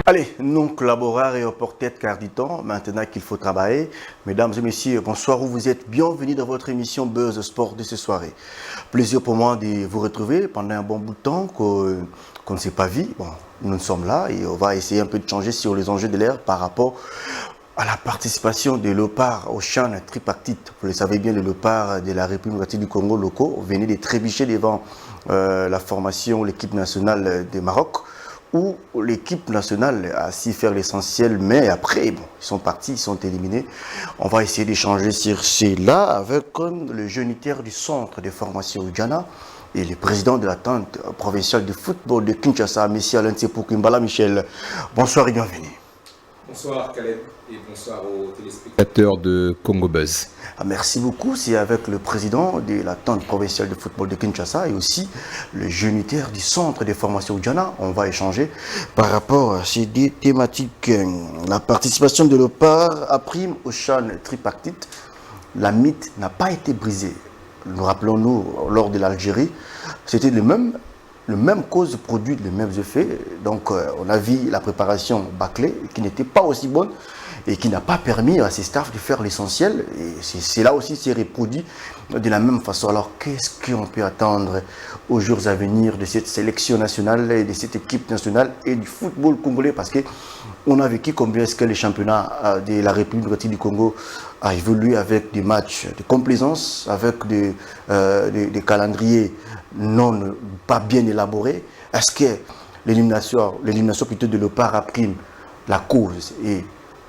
Allez, nous collaborons et porter car du temps, maintenant qu'il faut travailler. Mesdames et messieurs, bonsoir, où vous êtes. Bienvenue dans votre émission Buzz Sport de ce soirée. Plaisir pour moi de vous retrouver pendant un bon bout de temps qu'on ne s'est pas vu. Bon, nous sommes là et on va essayer un peu de changer sur les enjeux de l'ère par rapport à la participation de Léopard au CHAN tripartite. Vous le savez bien, les Léopards de la République du Congo locaux venaient de trébucher devant la formation, l'équipe nationale du Maroc, où l'équipe nationale a su faire l'essentiel, mais après, bon, ils sont partis, ils sont éliminés. On va essayer d'échanger sur cela avec le géniteur du centre de formation Djana et le président de l'attente provinciale de football de Kinshasa, M. Alain Tsepou Kimbala Michel. Bonsoir et bienvenue. Bonsoir Caleb et bonsoir aux téléspectateurs de Congo Buzz. Merci beaucoup. C'est avec le président de l'attente provinciale de football de Kinshasa et aussi le géniteur du centre de formation Djana. On va échanger par rapport à ces deux thématiques. La participation de Léopard à prime au CHAN tripartite. La mythe n'a pas été brisée. Nous rappelons-nous, lors de l'Algérie, c'était le même cause produit les mêmes effets. Donc on a vu la préparation bâclée qui n'était pas aussi bonne et qui n'a pas permis à ces staffs de faire l'essentiel. Et c'est là aussi c'est reproduit de la même façon. Alors qu'est-ce qu'on peut attendre aux jours à venir de cette sélection nationale et de cette équipe nationale et du football congolais? Parce qu'on a vécu combien est-ce que les championnats de la République du Congo a évolué avec des matchs de complaisance, avec des calendriers pas bien élaborés. Est-ce que l'élimination plutôt de Léopard a pris la cause et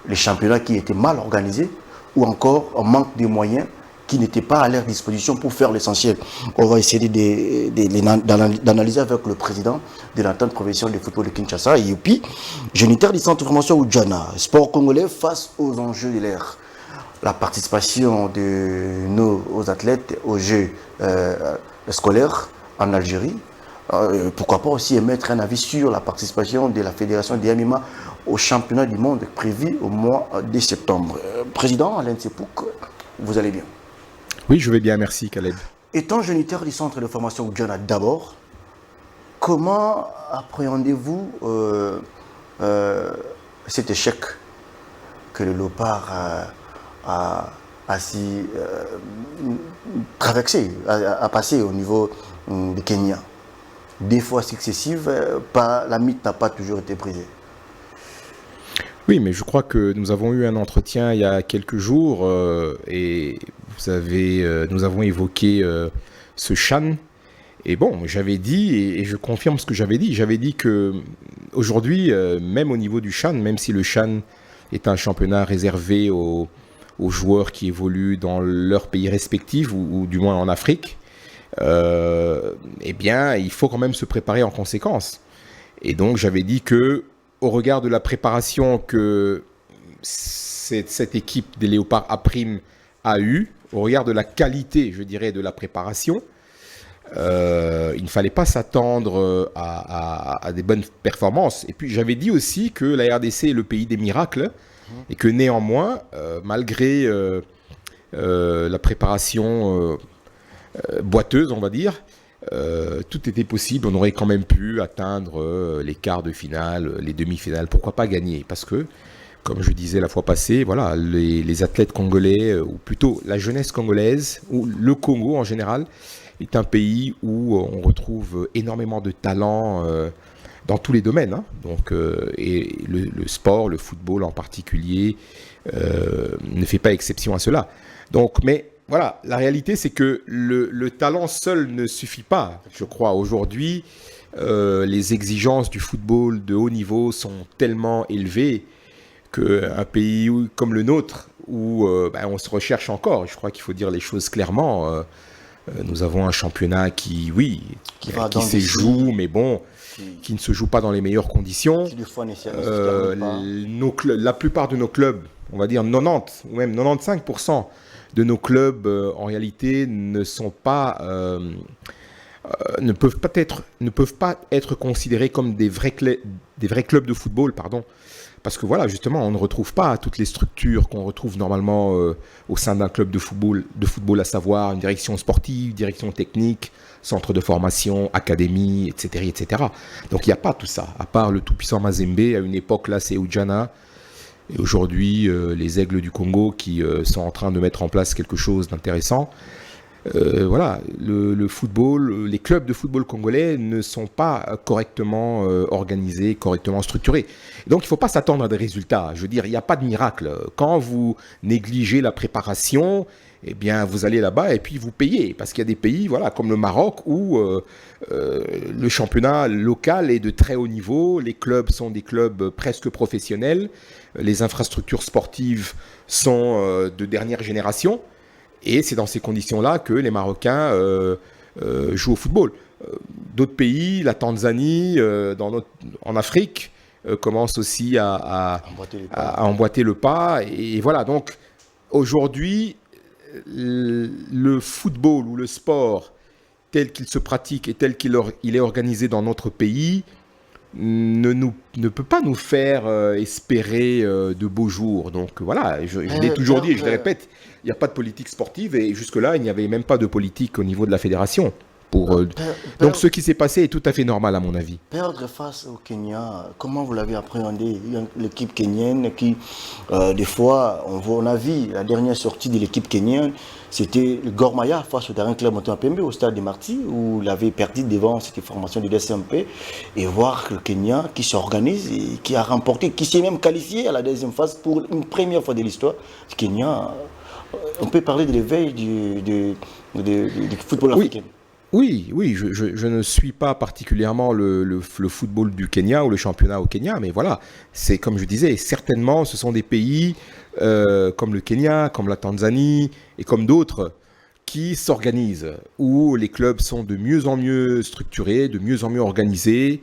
les championnats qui étaient mal organisés ou encore un manque de moyens qui n'étaient pas à leur disposition pour faire l'essentiel? On va essayer d'analyser avec le président de l'entente provinciale de football de Kinshasa et puis géniteur du centre de formation Djana, sport congolais face aux enjeux de l'ère. La participation de nos athlètes aux Jeux scolaires en Algérie. Pourquoi pas aussi émettre un avis sur la participation de la fédération des MMA au championnat du monde prévu au mois de septembre. Président Alain Tsepou, vous allez bien? Oui, je vais bien, merci Caleb. Étant géniteur du centre de formation Djana d'abord, comment appréhendez-vous cet échec que le Léopard a si traversé, a passé au niveau du Kenya? Des fois successives, la mythe n'a pas toujours été brisée. Oui, mais je crois que nous avons eu un entretien il y a quelques jours et nous avons évoqué ce CHAN. Et bon, j'avais dit, et je confirme ce que j'avais dit que aujourd'hui, même au niveau du CHAN, même si le CHAN est un championnat réservé aux joueurs qui évoluent dans leur pays respectif ou du moins en Afrique, eh bien, il faut quand même se préparer en conséquence. Et donc, j'avais dit que, au regard de la préparation que cette équipe des Léopards à prime a eue, au regard de la qualité, je dirais, de la préparation, il ne fallait pas s'attendre à des bonnes performances. Et puis, j'avais dit aussi que la RDC est le pays des miracles et que néanmoins, malgré la préparation boiteuse, on va dire, tout était possible. On aurait quand même pu atteindre les quarts de finale, les demi-finales. Pourquoi pas gagner? Parce que, comme je disais la fois passée, voilà, les athlètes congolais, ou plutôt la jeunesse congolaise, ou le Congo en général, est un pays où on retrouve énormément de talent dans tous les domaines. Hein. Donc, et le sport, le football en particulier, ne fait pas exception à cela. Donc, mais voilà, la réalité, c'est que le talent seul ne suffit pas. Je crois aujourd'hui, les exigences du football de haut niveau sont tellement élevées qu'un pays comme le nôtre, où on se recherche encore, je crois qu'il faut dire les choses clairement, nous avons un championnat qui se joue, mais bon, qui ne se joue pas dans les meilleures conditions. La plupart de nos clubs, on va dire 90 ou même 95% de nos clubs, en réalité, ne peuvent pas être considérés comme des vrais clubs de football, parce que voilà, justement, on ne retrouve pas toutes les structures qu'on retrouve normalement au sein d'un club de football, à savoir une direction sportive, direction technique, centre de formation, académie, etc., etc. Donc il n'y a pas tout ça, à part le tout-puissant Mazembe. À une époque, là, c'est Ujana. Et aujourd'hui, les Aigles du Congo qui sont en train de mettre en place quelque chose d'intéressant. Voilà, le football, les clubs de football congolais ne sont pas correctement organisés, correctement structurés. Donc il ne faut pas s'attendre à des résultats. Je veux dire, il n'y a pas de miracle. Quand vous négligez la préparation, eh bien vous allez là-bas et puis vous payez. Parce qu'il y a des pays, voilà, comme le Maroc, où le championnat local est de très haut niveau. Les clubs sont des clubs presque professionnels. Les infrastructures sportives sont de dernière génération. Et c'est dans ces conditions-là que les Marocains jouent au football. D'autres pays, la Tanzanie, en Afrique, commencent aussi à emboîter le pas. Et voilà, donc aujourd'hui, le football ou le sport tel qu'il se pratique et tel qu'il est organisé dans notre pays ne peut pas nous faire espérer de beaux jours. Donc voilà, je l'ai toujours dit et je le répète, il n'y a pas de politique sportive et jusque-là, il n'y avait même pas de politique au niveau de la fédération. Donc ce qui s'est passé est tout à fait normal à mon avis. Perdre face au Kenya, comment vous l'avez appréhendé? L'équipe kenyenne qui, des fois, on a vu la dernière sortie de l'équipe kenyenne, c'était le Gor Mahia face au dernier club Montana Pembe au stade de Marty, où il avait perdu devant cette formation du DSMP, et voir le Kenya qui s'organise et qui a remporté, qui s'est même qualifié à la deuxième phase pour une première fois de l'histoire. Le Kenya, on peut parler de l'éveil du football africain. Oui, je ne suis pas particulièrement le football du Kenya ou le championnat au Kenya, mais voilà, c'est comme je disais, certainement ce sont des pays comme le Kenya, comme la Tanzanie et comme d'autres qui s'organisent, où les clubs sont de mieux en mieux structurés, de mieux en mieux organisés,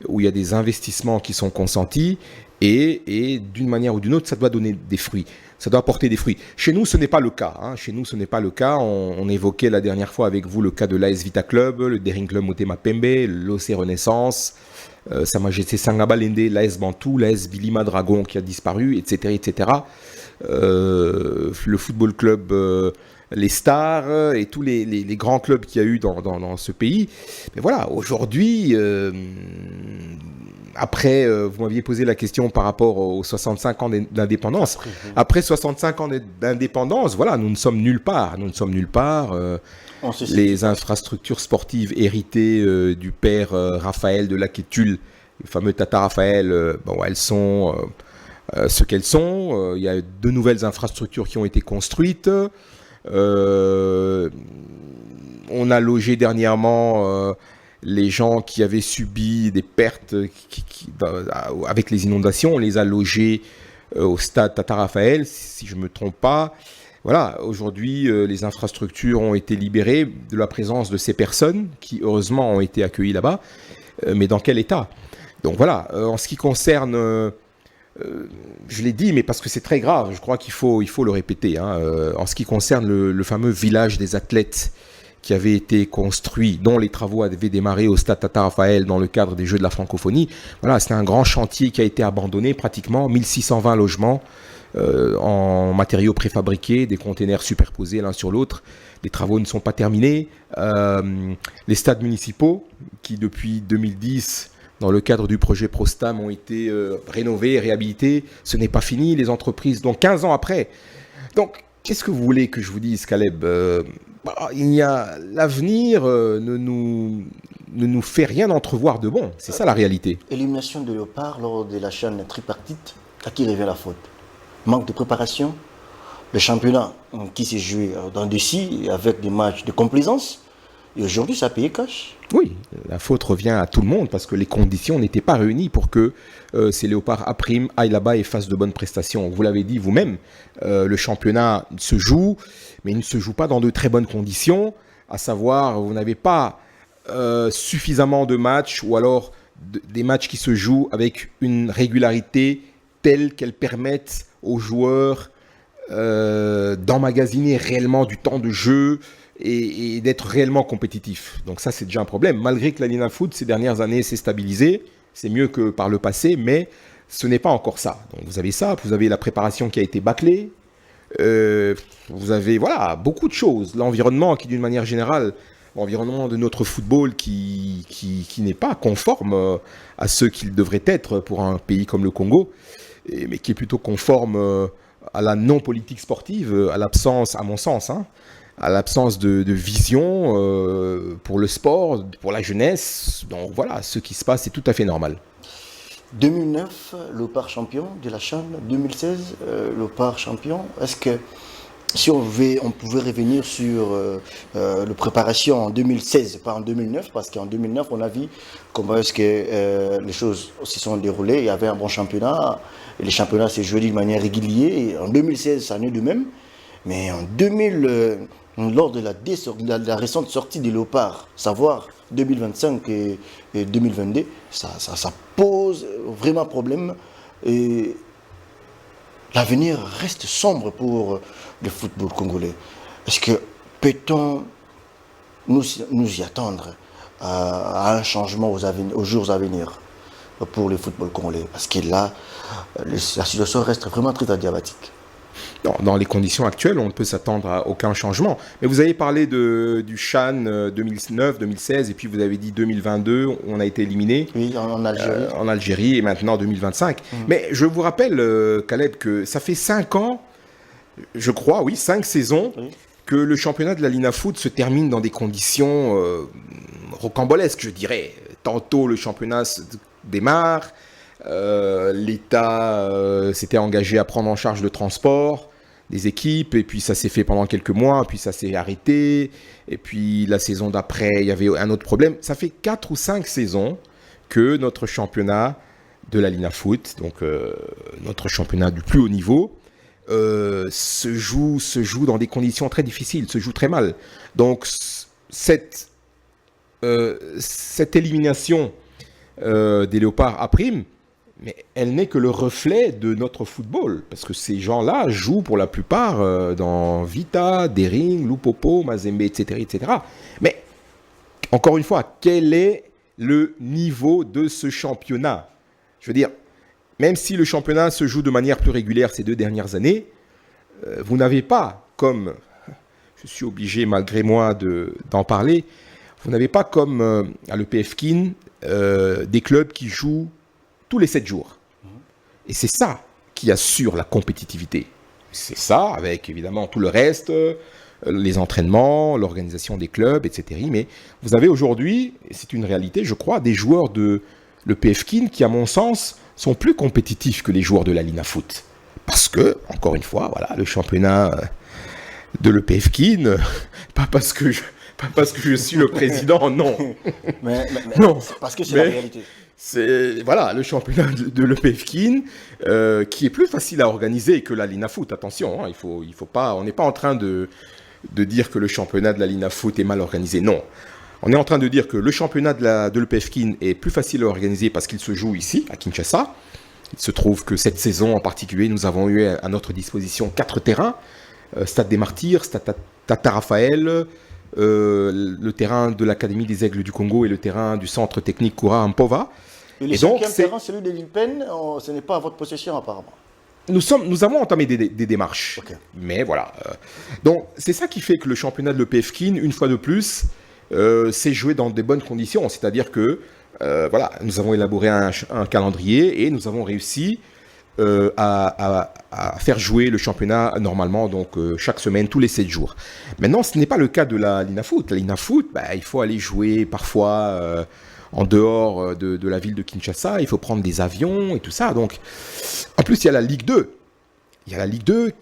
où il y a des investissements qui sont consentis et d'une manière ou d'une autre, ça doit donner des fruits. Ça doit porter des fruits. Chez nous, ce n'est pas le cas. Chez nous, ce n'est pas le cas. On évoquait la dernière fois avec vous le cas de l'AS Vita Club, le Daring Club Motema Pembe, l'OC Renaissance, Sa Majesté Sangabalende, l'AS Bantou, l'AS Bilima Dragon qui a disparu, etc. etc. Le Football Club, les Stars et tous les grands clubs qu'il y a eu dans ce pays. Mais voilà, aujourd'hui... Après, vous m'aviez posé la question par rapport aux 65 ans d'indépendance. Après 65 ans d'indépendance, voilà, nous ne sommes nulle part. Nous ne sommes nulle part. Les infrastructures sportives héritées du père Raphaël de Laquétule, le fameux Tata Raphaël, elles sont ce qu'elles sont. Il y a de nouvelles infrastructures qui ont été construites. On a logé dernièrement... les gens qui avaient subi des pertes avec les inondations, on les a logés au stade Tata Raphaël, si je ne me trompe pas. Voilà, aujourd'hui, les infrastructures ont été libérées de la présence de ces personnes qui, heureusement, ont été accueillies là-bas. Mais dans quel état? Donc voilà, en ce qui concerne... je l'ai dit, mais parce que c'est très grave, je crois qu'il faut le répéter. En ce qui concerne le fameux village des athlètes qui avait été construit, dont les travaux avaient démarré au stade Tata Raphaël dans le cadre des Jeux de la francophonie. Voilà, c'était un grand chantier qui a été abandonné, pratiquement 1620 logements en matériaux préfabriqués, des containers superposés l'un sur l'autre. Les travaux ne sont pas terminés. Les stades municipaux, qui depuis 2010, dans le cadre du projet Prostam, ont été rénovés, réhabilités, ce n'est pas fini. Les entreprises, donc 15 ans après. Donc, qu'est-ce que vous voulez que je vous dise, Caleb? L'avenir ne nous fait rien entrevoir de bon. C'est ça la réalité. Élimination de Léopard lors de la chaîne tripartite, à qui revient la faute? Manque de préparation, le championnat qui s'est joué dans des scies avec des matchs de complaisance. Et aujourd'hui, ça a payé cash. Oui, la faute revient à tout le monde parce que les conditions n'étaient pas réunies pour que ces léopards A' aillent là-bas et fassent de bonnes prestations. Vous l'avez dit vous-même, le championnat se joue, mais il ne se joue pas dans de très bonnes conditions, à savoir, vous n'avez pas suffisamment de matchs ou alors des matchs qui se jouent avec une régularité telle qu'elle permette aux joueurs d'emmagasiner réellement du temps de jeu et d'être réellement compétitif. Donc ça, c'est déjà un problème. Malgré que la Lina Foot, ces dernières années, s'est stabilisée, c'est mieux que par le passé, mais ce n'est pas encore ça. Donc vous avez ça, vous avez la préparation qui a été bâclée, vous avez beaucoup de choses. L'environnement qui, d'une manière générale, l'environnement de notre football qui n'est pas conforme à ce qu'il devrait être pour un pays comme le Congo, mais qui est plutôt conforme à la non-politique sportive, à l'absence, à mon sens, à l'absence de vision pour le sport, pour la jeunesse. Donc voilà, ce qui se passe est tout à fait normal. 2009, Léopard champion de la CHAN. 2016, Léopard champion. Est-ce que si on pouvait revenir sur la préparation en 2016, pas en 2009, parce qu'en 2009, on a vu comment est-ce que les choses se sont déroulées. Il y avait un bon championnat, et les championnats s'est joué d'une manière régulière. Et en 2016, ça n'est de même. Mais en 2000, lors de la récente sortie des Léopards, savoir 2025 et 2022, ça pose vraiment problème. Et l'avenir reste sombre pour le football congolais. Est-ce que peut-on nous y attendre à un changement aux jours à venir pour le football congolais? Parce que là, la situation reste vraiment très diabatique. Dans les conditions actuelles, on ne peut s'attendre à aucun changement. Mais vous avez parlé du CHAN 2009, 2016, et puis vous avez dit 2022, on a été éliminé. Oui, en Algérie. En Algérie, et maintenant 2025. Mais je vous rappelle, Khaled, que ça fait 5 ans, je crois, 5 saisons, que le championnat de la Lina Foot se termine dans des conditions rocambolesques, je dirais. Tantôt, le championnat démarre. L'État s'était engagé à prendre en charge le transport des équipes, et puis ça s'est fait pendant quelques mois, puis ça s'est arrêté, et puis la saison d'après, il y avait un autre problème. Ça fait 4 ou 5 saisons que notre championnat de la Lina Foot, donc notre championnat du plus haut niveau, se joue dans des conditions très difficiles, se joue très mal. Donc cette élimination des Léopards à prime, mais elle n'est que le reflet de notre football, parce que ces gens-là jouent pour la plupart dans Vita, Dering, Lupopo, Mazembe, etc., etc. Mais, encore une fois, quel est le niveau de ce championnat? Je veux dire, même si le championnat se joue de manière plus régulière ces 2 dernières années, vous n'avez pas, comme, je suis obligé malgré moi d'en parler, vous n'avez pas comme à l'EPF Kin des clubs qui jouent tous les 7 jours. Et c'est ça qui assure la compétitivité. C'est ça, avec évidemment tout le reste, les entraînements, l'organisation des clubs, etc. Mais vous avez aujourd'hui, et c'est une réalité, je crois, des joueurs de l'EPF Kin qui, à mon sens, sont plus compétitifs que les joueurs de la Lina Foot. Parce que, encore une fois, voilà, le championnat de l'EPF Kin, pas parce que je suis le président, non. mais non. Parce que c'est la réalité. C'est le championnat de l'EPF Kin qui est plus facile à organiser que la Lina Foot. Attention, il faut pas, on n'est pas en train de dire que le championnat de la Lina Foot est mal organisé. Non, on est en train de dire que le championnat de l'EPF Kin est plus facile à organiser parce qu'il se joue ici, à Kinshasa. Il se trouve que cette saison en particulier, nous avons eu à notre disposition 4 terrains. Stade des Martyrs, Stade Tata Raphaël, le terrain de l'Académie des Aigles du Congo et le terrain du Centre Technique Koura Mpova. Et le 5e terrain, celui de Lilpen, ce n'est pas à votre possession apparemment. Nous avons entamé des démarches. Okay. Mais voilà. Donc c'est ça qui fait que le championnat de l'EPF Kin, une fois de plus, s'est joué dans de bonnes conditions. C'est-à-dire que nous avons élaboré un calendrier et nous avons réussi à faire jouer le championnat normalement, donc chaque semaine, tous les 7 jours. Maintenant, ce n'est pas le cas de la Lina Foot. La Lina Foot, il faut aller jouer parfois en dehors de la ville de Kinshasa, il faut prendre des avions et tout ça. Donc, en plus, il y a la Ligue 2. Il y a la Ligue 2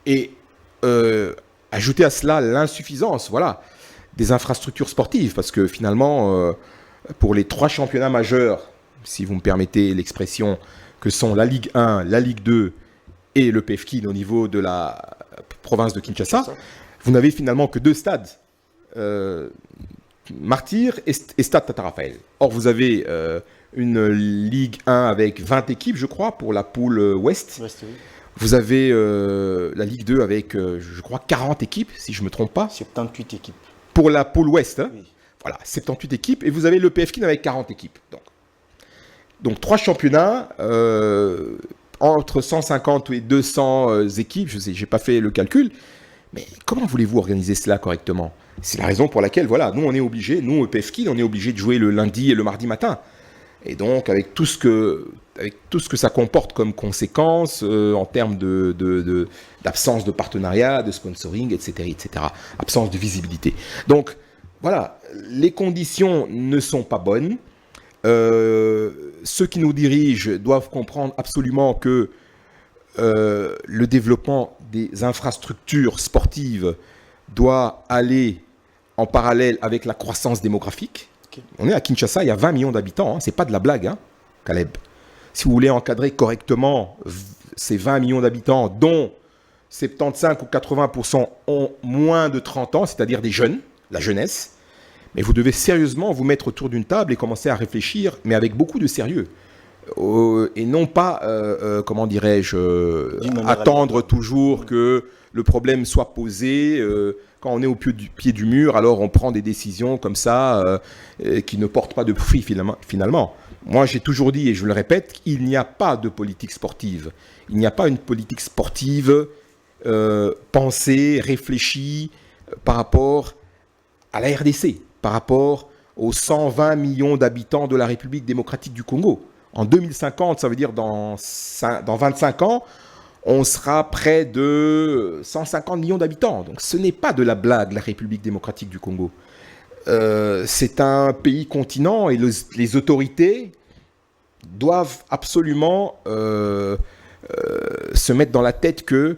et ajouter à cela l'insuffisance, des infrastructures sportives, parce que finalement, pour les 3 championnats majeurs, si vous me permettez l'expression, que sont la Ligue 1, la Ligue 2 et le PF Kin au niveau de la province de Kinshasa, vous n'avez finalement que 2 stades, Martyrs et Stade Tata Raphaël. Or, vous avez une Ligue 1 avec 20 équipes, je crois, pour la poule Ouest. Oui. Vous avez la Ligue 2 avec, je crois, 40 équipes, si je ne me trompe pas. 78 équipes. Pour la poule Ouest, Oui. 78 équipes. Et vous avez le PF Kin avec 40 équipes. Donc, Donc 3 championnats, entre 150 et 200 équipes, je sais, j'ai pas fait le calcul, mais comment voulez-vous organiser cela correctement? C'est la raison pour laquelle, voilà, nous on est obligés, nous EPF Kids, on est obligés de jouer le lundi et le mardi matin. Et donc avec tout ce que ça comporte comme conséquences en termes d'absence de partenariat, de sponsoring, etc., absence de visibilité. Donc voilà, les conditions ne sont pas bonnes. Ceux qui nous dirigent doivent comprendre absolument que le développement des infrastructures sportives doit aller en parallèle avec la croissance démographique. Okay. On est à Kinshasa, il y a 20 millions d'habitants, hein, c'est pas de la blague, hein, Caleb. Si vous voulez encadrer correctement ces 20 millions d'habitants, dont 75 ou 80% ont moins de 30 ans, c'est-à-dire des jeunes, la jeunesse, mais vous devez sérieusement vous mettre autour d'une table et commencer à réfléchir, mais avec beaucoup de sérieux. Et non pas, comment dirais-je, attendre toujours que le problème soit posé. Quand on est au pied du mur, alors on prend des décisions comme ça qui ne portent pas de fruits finalement. Moi, j'ai toujours dit, et je le répète, il n'y a pas de politique sportive. Il n'y a pas une politique sportive pensée, réfléchie par rapport à la RDC, par rapport aux 120 millions d'habitants de la République démocratique du Congo. En 2050, ça veut dire dans 25 ans, on sera près de 150 millions d'habitants. Donc ce n'est pas de la blague, la République démocratique du Congo. C'est un pays continent et les autorités doivent absolument se mettre dans la tête que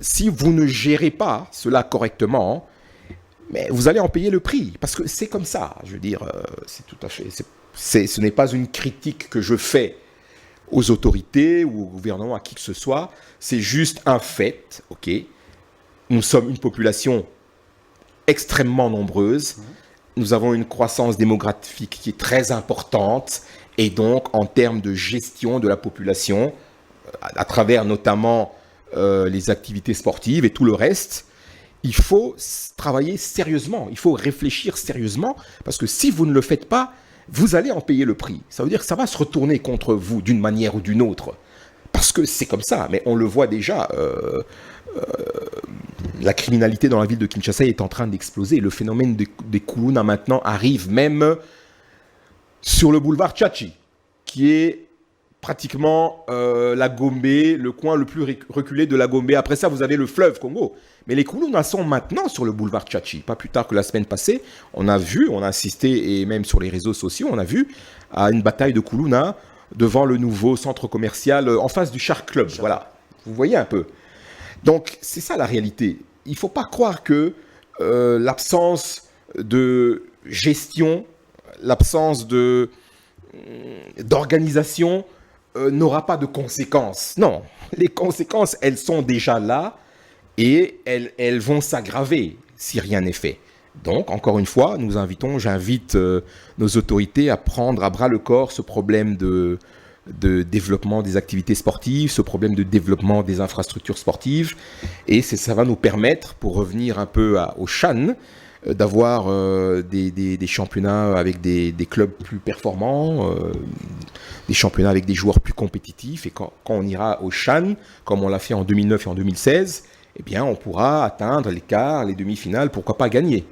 si vous ne gérez pas cela correctement, mais vous allez en payer le prix. Parce que c'est comme ça, je veux dire, c'est tout à fait... ce n'est pas une critique que je fais aux autorités ou au gouvernement, à qui que ce soit. C'est juste un fait, ok. Nous sommes une population extrêmement nombreuse. Nous avons une croissance démographique qui est très importante. Et donc, en termes de gestion de la population, à travers notamment les activités sportives et tout le reste, il faut travailler sérieusement. Il faut réfléchir sérieusement. Parce que si vous ne le faites pas, vous allez en payer le prix. Ça veut dire que ça va se retourner contre vous d'une manière ou d'une autre. Parce que c'est comme ça, mais on le voit déjà. La criminalité dans la ville de Kinshasa est en train d'exploser. Le phénomène des Kuluna maintenant arrive même sur le boulevard Tchatchi, qui est pratiquement la Gombe, le coin le plus reculé de la Gombe. Après ça, vous avez le fleuve Congo. Mais les Kuluna sont maintenant sur le boulevard Tchatchi. Pas plus tard que la semaine passée, on a vu, on a assisté, et même sur les réseaux sociaux, on a vu à une bataille de Kuluna devant le nouveau centre commercial en face du Shark Club. Voilà, vous voyez un peu. Donc, c'est ça la réalité. Il ne faut pas croire que l'absence de gestion, l'absence d'organisation n'aura pas de conséquences. Non, les conséquences, elles sont déjà là. Et elles vont s'aggraver si rien n'est fait. Donc, encore une fois, j'invite nos autorités à prendre à bras le corps ce problème de développement des activités sportives, ce problème de développement des infrastructures sportives. Et ça va nous permettre, pour revenir un peu au CHAN, d'avoir des championnats avec des clubs plus performants, des championnats avec des joueurs plus compétitifs. Et quand on ira au CHAN, comme on l'a fait en 2009 et en 2016, eh bien, on pourra atteindre les quarts, les demi-finales, pourquoi pas gagner.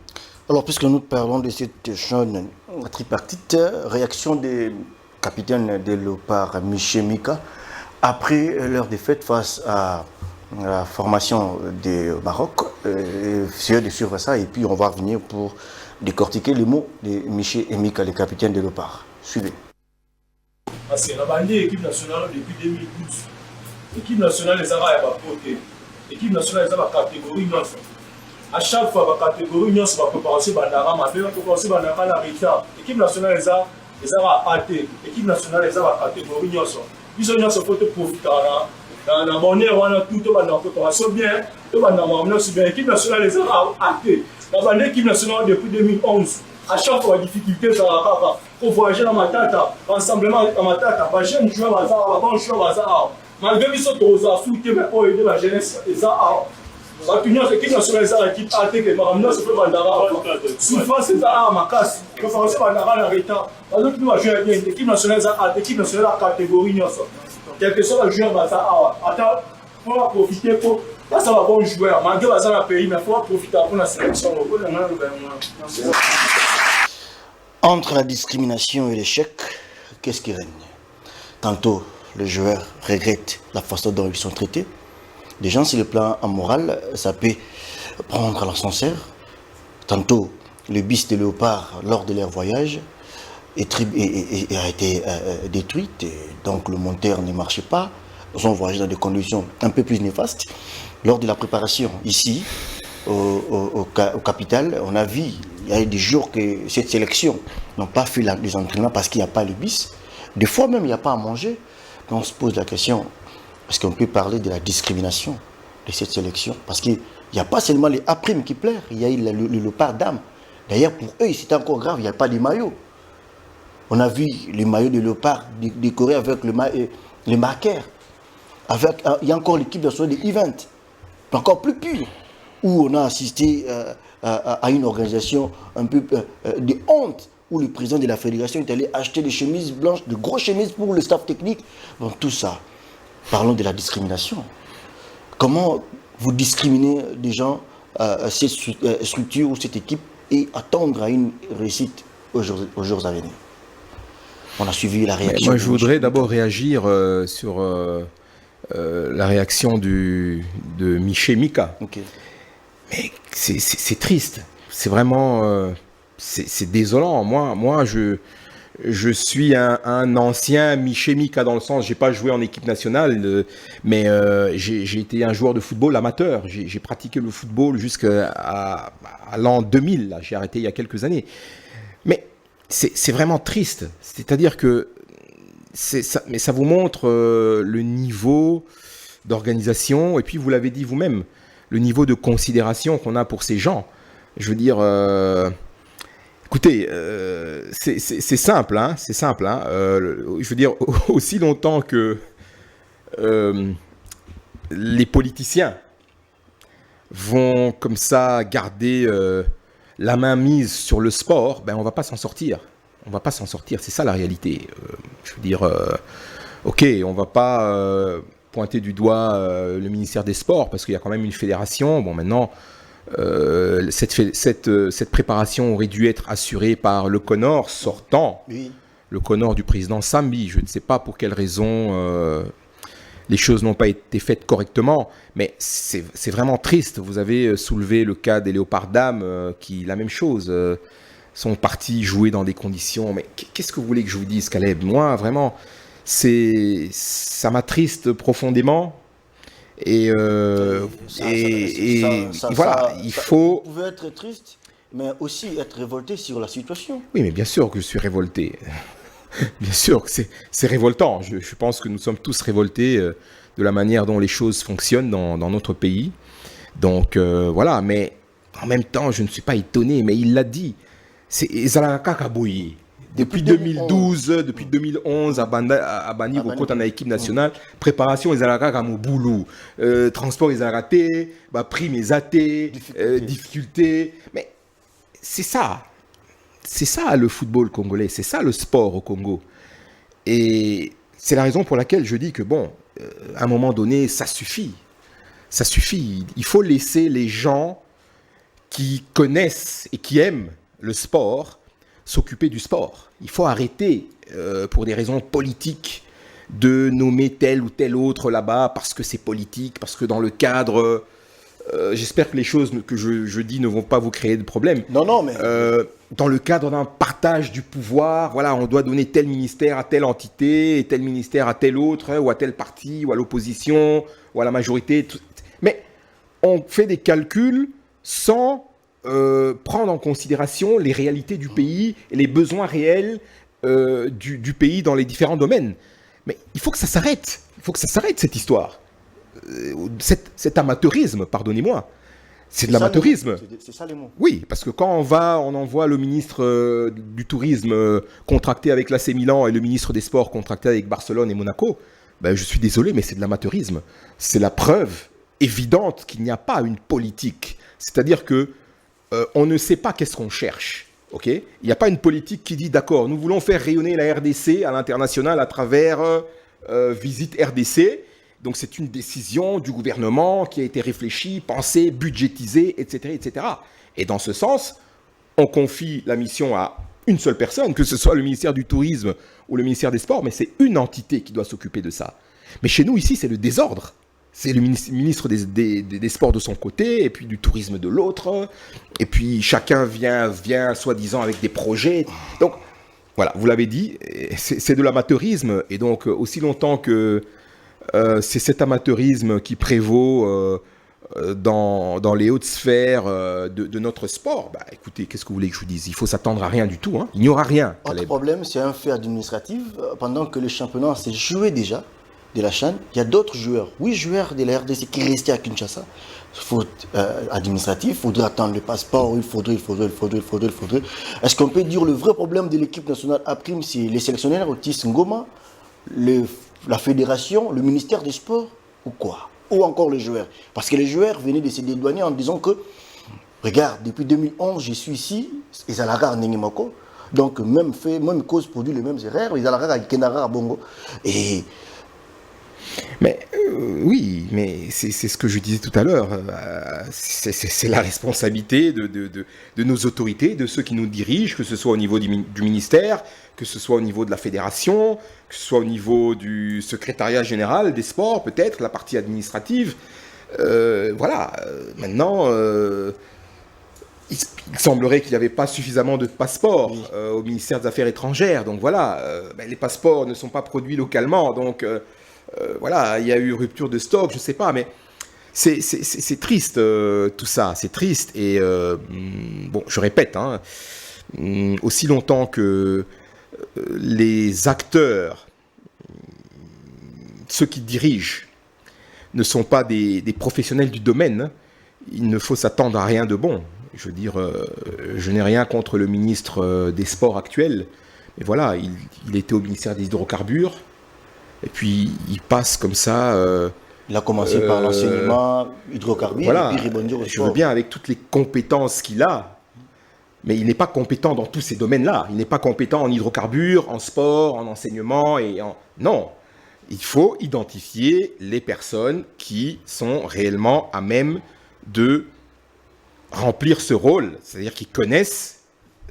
Alors, puisque nous parlons de cette chaîne tripartite, réaction des capitaines des Léopards, Michel Mika, après leur défaite face à la formation du Maroc, de suivre ça, et puis on va revenir pour décortiquer les mots de Michel et Mika, les capitaines des Léopards. Suivez. Parce que la bandée équipe nationale depuis 2012, l'équipe nationale les aura à porter. L'équipe nationale est la catégorie 9. À chaque fois, la catégorie 9 va préparer Bandara, ma va préparer Bandara la retard. L'équipe nationale est à athée. L'équipe nationale est la catégorie 9. Puis on se faut profiter dans la monnaie, on a tout le préparation bien. L'équipe nationale est à athée. La équipe nationale depuis 2011. À chaque fois, la difficulté, ça va pour voyager dans ma tête, rassemblement dans ma tête, pas jeune joueur bazar, bon joueur bazar. Malgré que nous sommes tous à foutre, mais pour aider la jeunesse, bato nyonso équipe nationale eza na équipe A te ke makambo nyonso mpe bandaka souffrance eza awa makasi préférence bandaka na retard bazoki mpe bajoueur bien équipe nationale eza A te équipe nationale ya catégorie nyonso quelque soit bajoueur baza awa ata mpo baprofite mpo baza babon joueur malgré baza na pays mais fo baprofite mpona sélection Entre la discrimination et l'échec, qu'est-ce qui règne? Tantôt, les joueurs regrettent la façon dont ils sont traités. Déjà, sur le plan moral, ça peut prendre l'ascenseur. Tantôt, le bus de léopard, lors de leur voyage, a été détruit. Donc, le moteur ne marchait pas. Ils ont voyagé dans des conditions un peu plus néfastes. Lors de la préparation, ici, au capital, on a vu, il y a eu des jours que cette sélection n'ont pas fait les entraînements parce qu'il n'y a pas le bus. Des fois même, il n'y a pas à manger. Donc on se pose la question, est-ce qu'on peut parler de la discrimination de cette sélection? Parce qu'il n'y a pas seulement les A' qui pleurent, il y a eu le léopard d'âme. D'ailleurs, pour eux, c'est encore grave, il n'y a pas de maillot. On a vu les maillots de léopard décorés avec les marqueurs. Il y a encore l'équipe nationale de event, encore plus pure, où on a assisté à une organisation un peu de honte, où le président de la fédération est allé acheter des chemises blanches, de grosses chemises pour le staff technique. Donc tout ça, parlons de la discrimination. Comment vous discriminez des gens, cette structure ou cette équipe, et attendre à une réussite aux jours à venir? On a suivi la réaction. Moi, je voudrais d'abord réagir sur la réaction de Miché Mika. Okay. Mais c'est triste. C'est vraiment... c'est désolant. Moi je suis un ancien Miché Mika dans le sens, j'ai pas joué en équipe nationale, mais j'ai été un joueur de football amateur. J'ai pratiqué le football jusqu'à l'an 2000. Là, j'ai arrêté il y a quelques années. Mais c'est vraiment triste. C'est-à-dire que mais ça vous montre le niveau d'organisation, et puis vous l'avez dit vous-même, le niveau de considération qu'on a pour ces gens. Je veux dire, écoutez, c'est simple, hein, c'est simple. Hein, je veux dire, aussi longtemps que les politiciens vont comme ça garder la main mise sur le sport, ben on va pas s'en sortir. On va pas s'en sortir, c'est ça la réalité. Je veux dire, ok, on va pas pointer du doigt le ministère des Sports parce qu'il y a quand même une fédération. Bon, maintenant, cette préparation aurait dû être assurée par le CONOR sortant, oui. Le CONOR du président Sambi. Je ne sais pas pour quelle raison les choses n'ont pas été faites correctement, mais c'est vraiment triste. Vous avez soulevé le cas des Léopards d'âme qui, la même chose, sont partis jouer dans des conditions. Mais qu'est-ce que vous voulez que je vous dise, Caleb? Moi, vraiment, ça m'attriste profondément. Et voilà, il faut... Vous pouvez être triste, mais aussi être révolté sur la situation. Oui, mais bien sûr que je suis révolté. Bien sûr que c'est révoltant. Je pense que nous sommes tous révoltés de la manière dont les choses fonctionnent dans notre pays. Donc voilà, mais en même temps, je ne suis pas étonné, mais il l'a dit. C'est Ezalaka Kaboye. Depuis 2012, depuis 2011, à Bani, au côté de l'équipe nationale, préparation, Ezalaka Kamoboulou, transport, Ezalaka, prime, Ezate, difficulté. Mais c'est ça. C'est ça le football congolais, c'est ça le sport au Congo. Et c'est la raison pour laquelle je dis que bon, à un moment donné, ça suffit. Ça suffit. Il faut laisser les gens qui connaissent et qui aiment le sport s'occuper du sport. Il faut arrêter, pour des raisons politiques, de nommer tel ou tel autre là-bas parce que c'est politique, parce que dans le cadre... j'espère que les choses que je dis ne vont pas vous créer de problèmes. Non, mais... dans le cadre d'un partage du pouvoir, voilà, on doit donner tel ministère à telle entité, et tel ministère à tel autre, hein, ou à tel parti, ou à l'opposition, ou à la majorité. Mais on fait des calculs sans prendre en considération les réalités du pays et les besoins réels du pays dans les différents domaines. Mais il faut que ça s'arrête. Il faut que ça s'arrête, cette histoire. Cet amateurisme, pardonnez-moi, c'est de l'amateurisme. C'est ça les mots. Oui, parce que quand on envoie le ministre du Tourisme contracté avec l'AC Milan et le ministre des Sports contracté avec Barcelone et Monaco, ben je suis désolé, mais c'est de l'amateurisme. C'est la preuve évidente qu'il n'y a pas une politique. C'est-à-dire que on ne sait pas qu'est-ce qu'on cherche. Okay, il n'y a pas une politique qui dit d'accord, nous voulons faire rayonner la RDC à l'international à travers Visite RDC. Donc c'est une décision du gouvernement qui a été réfléchie, pensée, budgétisée, etc., etc. Et dans ce sens, on confie la mission à une seule personne, que ce soit le ministère du Tourisme ou le ministère des Sports, mais c'est une entité qui doit s'occuper de ça. Mais chez nous ici, c'est le désordre. C'est le ministre des Sports de son côté, et puis du tourisme de l'autre, et puis chacun vient soi-disant avec des projets. Donc, voilà, vous l'avez dit, c'est de l'amateurisme, et donc aussi longtemps que c'est cet amateurisme qui prévaut dans les hautes sphères de notre sport, bah écoutez, qu'est-ce que vous voulez que je vous dise? Il faut s'attendre à rien du tout, hein. Il n'y aura rien. Autre problème, c'est un fait administratif, pendant que le championnat s'est joué déjà, de la CHAN, il y a d'autres joueurs, 8 joueurs de la RDC qui restaient à Kinshasa. Faute administrative, il faudrait attendre le passeport, il faudrait. Est-ce qu'on peut dire le vrai problème de l'équipe nationale à prime, c'est les sélectionneurs, Otis Ngoma, la fédération, le ministère des Sports, ou quoi? Ou encore les joueurs? Parce que les joueurs venaient de se dédouaner en disant que, regarde, depuis 2011, je suis ici, ils allaient à Nengemako, donc même cause produit les mêmes erreurs, ils allaient à Kenara, Bongo. Et mais oui, mais c'est ce que je disais tout à l'heure. C'est la responsabilité de nos autorités, de ceux qui nous dirigent, que ce soit au niveau du ministère, que ce soit au niveau de la fédération, que ce soit au niveau du secrétariat général des sports, peut-être, la partie administrative. Voilà, maintenant, il semblerait qu'il n'y avait pas suffisamment de passeports au ministère des Affaires étrangères. Donc voilà, les passeports ne sont pas produits localement, donc... voilà, il y a eu rupture de stock, je ne sais pas, mais c'est triste tout ça, c'est triste. Et bon, je répète, hein, aussi longtemps que les acteurs, ceux qui dirigent, ne sont pas des professionnels du domaine, il ne faut s'attendre à rien de bon. Je veux dire, je n'ai rien contre le ministre des Sports actuel, mais voilà, il était au ministère des Hydrocarbures. Et puis, il passe comme ça... il a commencé par l'enseignement hydrocarbures, voilà, et puis rebondir au sport. Je veux bien avec toutes les compétences qu'il a, mais il n'est pas compétent dans tous ces domaines-là. Il n'est pas compétent en hydrocarbures, en sport, en enseignement et en... Non, il faut identifier les personnes qui sont réellement à même de remplir ce rôle, c'est-à-dire qui connaissent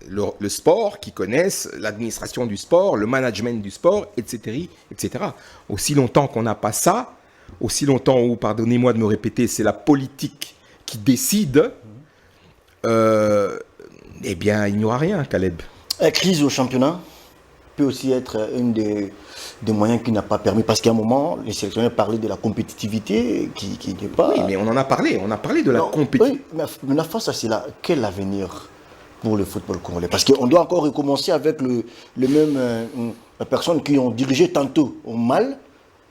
le sport, qui connaissent l'administration du sport, le management du sport, etc., etc. Aussi longtemps qu'on n'a pas ça, aussi longtemps où, pardonnez-moi de me répéter, c'est la politique qui décide, eh bien, il n'y aura rien, Caleb. La crise au championnat peut aussi être un des moyens qui n'a pas permis, parce qu'à un moment, les sélectionneurs parlaient de la compétitivité qui n'est pas... Oui, mais on en a parlé, de la compétitivité. Oui, mais face à cela, quel avenir pour le football congolais? Parce qu'on doit encore recommencer avec les mêmes personnes qui ont dirigé tantôt au mal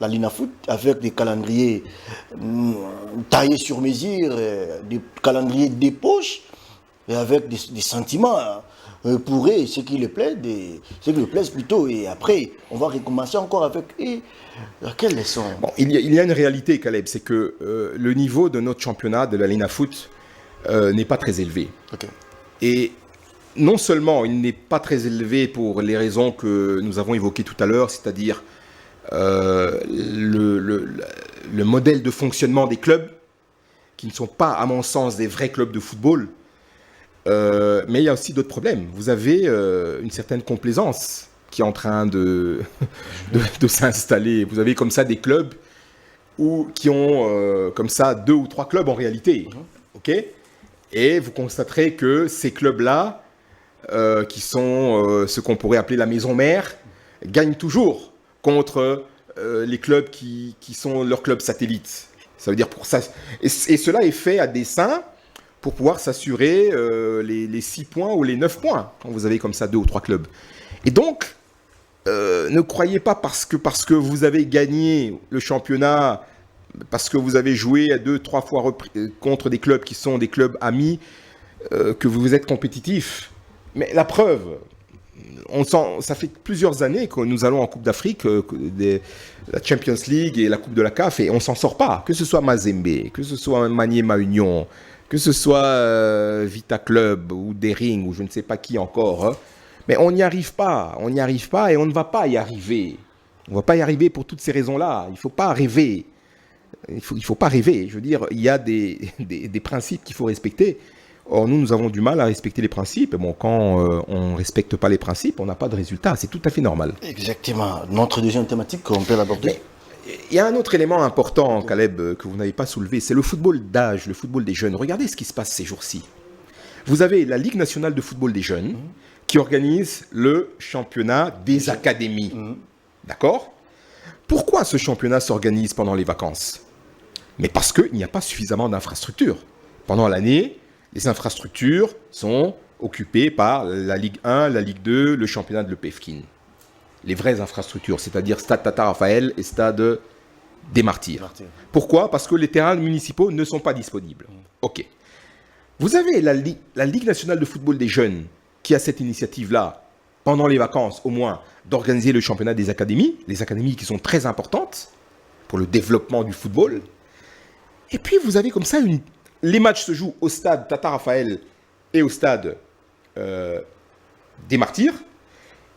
la Linafoot, avec des calendriers taillés sur mesure, des calendriers des poches, et avec des sentiments pour eux, ce qui les plaise plutôt. Et après, on va recommencer encore avec eux. Quelle leçon? Bon, il y a une réalité, Caleb, c'est que le niveau de notre championnat de la Linafoot n'est pas très élevé. Okay. Et non seulement il n'est pas très élevé pour les raisons que nous avons évoquées tout à l'heure, c'est-à-dire le modèle de fonctionnement des clubs, qui ne sont pas, à mon sens, des vrais clubs de football, mais il y a aussi d'autres problèmes. Vous avez une certaine complaisance qui est en train de s'installer. Vous avez comme ça des clubs qui ont comme ça 2 ou 3 clubs en réalité. Ok ? Et vous constaterez que ces clubs-là, qui sont ce qu'on pourrait appeler la maison mère, gagnent toujours contre les clubs qui sont leurs clubs satellites. Ça veut dire pour ça. Et cela est fait à dessein pour pouvoir s'assurer les 6 points ou les 9 points quand vous avez comme ça 2 ou 3 clubs. Et donc, ne croyez pas parce que vous avez gagné le championnat, parce que vous avez joué 2-3 fois contre des clubs qui sont des clubs amis, que vous êtes compétitif. Mais la preuve, ça fait plusieurs années que nous allons en Coupe d'Afrique, la Champions League et la Coupe de la CAF, et on s'en sort pas. Que ce soit Mazembe, que ce soit Maniema Union, que ce soit Vita Club ou Dering ou je ne sais pas qui encore. Hein. Mais on n'y arrive pas. On n'y arrive pas et on ne va pas y arriver. On ne va pas y arriver pour toutes ces raisons-là. Il ne faut pas rêver. Il faut pas rêver. Je veux dire, il y a des principes qu'il faut respecter. Or, nous avons du mal à respecter les principes. Bon, quand on ne respecte pas les principes, on n'a pas de résultat. C'est tout à fait normal. Exactement. Notre deuxième thématique, on peut l'aborder. Il y a un autre élément important, Caleb, que vous n'avez pas soulevé. C'est le football d'âge, le football des jeunes. Regardez ce qui se passe ces jours-ci. Vous avez la Ligue nationale de football des jeunes qui organise le championnat des académies. D'accord ? Pourquoi ce championnat s'organise pendant les vacances ? Mais parce qu'il n'y a pas suffisamment d'infrastructures. Pendant l'année, les infrastructures sont occupées par la Ligue 1, la Ligue 2, le championnat de l'EPFKIN. Les vraies infrastructures, c'est-à-dire Stade Tata Raphaël et Stade des Martyrs. Pourquoi ? Parce que les terrains municipaux ne sont pas disponibles. Ok. Vous avez la Ligue nationale de football des jeunes qui a cette initiative-là, pendant les vacances au moins, d'organiser le championnat des académies, les académies qui sont très importantes pour le développement du football. Et puis vous avez comme ça, les matchs se jouent au stade Tata Raphaël et au stade des Martyrs.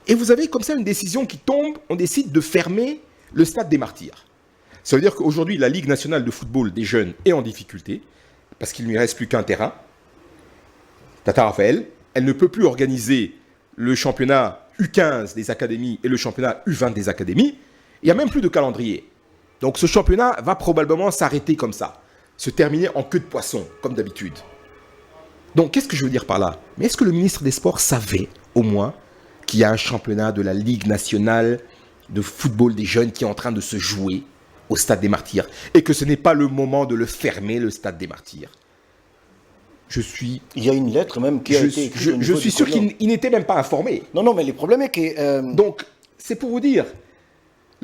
Et vous avez comme ça une décision qui tombe, on décide de fermer le stade des Martyrs. Ça veut dire qu'aujourd'hui, la Ligue nationale de football des jeunes est en difficulté, parce qu'il ne lui reste plus qu'un terrain, Tata Raphaël. Elle ne peut plus organiser le championnat U15 des académies et le championnat U20 des académies. Il n'y a même plus de calendrier. Donc ce championnat va probablement s'arrêter comme ça, se terminer en queue de poisson, comme d'habitude. Donc qu'est-ce que je veux dire par là ? Mais est-ce que le ministre des Sports savait au moins qu'il y a un championnat de la Ligue nationale de football des jeunes qui est en train de se jouer au Stade des Martyrs et que ce n'est pas le moment de le fermer, le Stade des Martyrs ? Il y a une lettre même qui a été écrite. Je suis sûr qu'il n'était même pas informé. Non, mais le problème est que... Donc, c'est pour vous dire,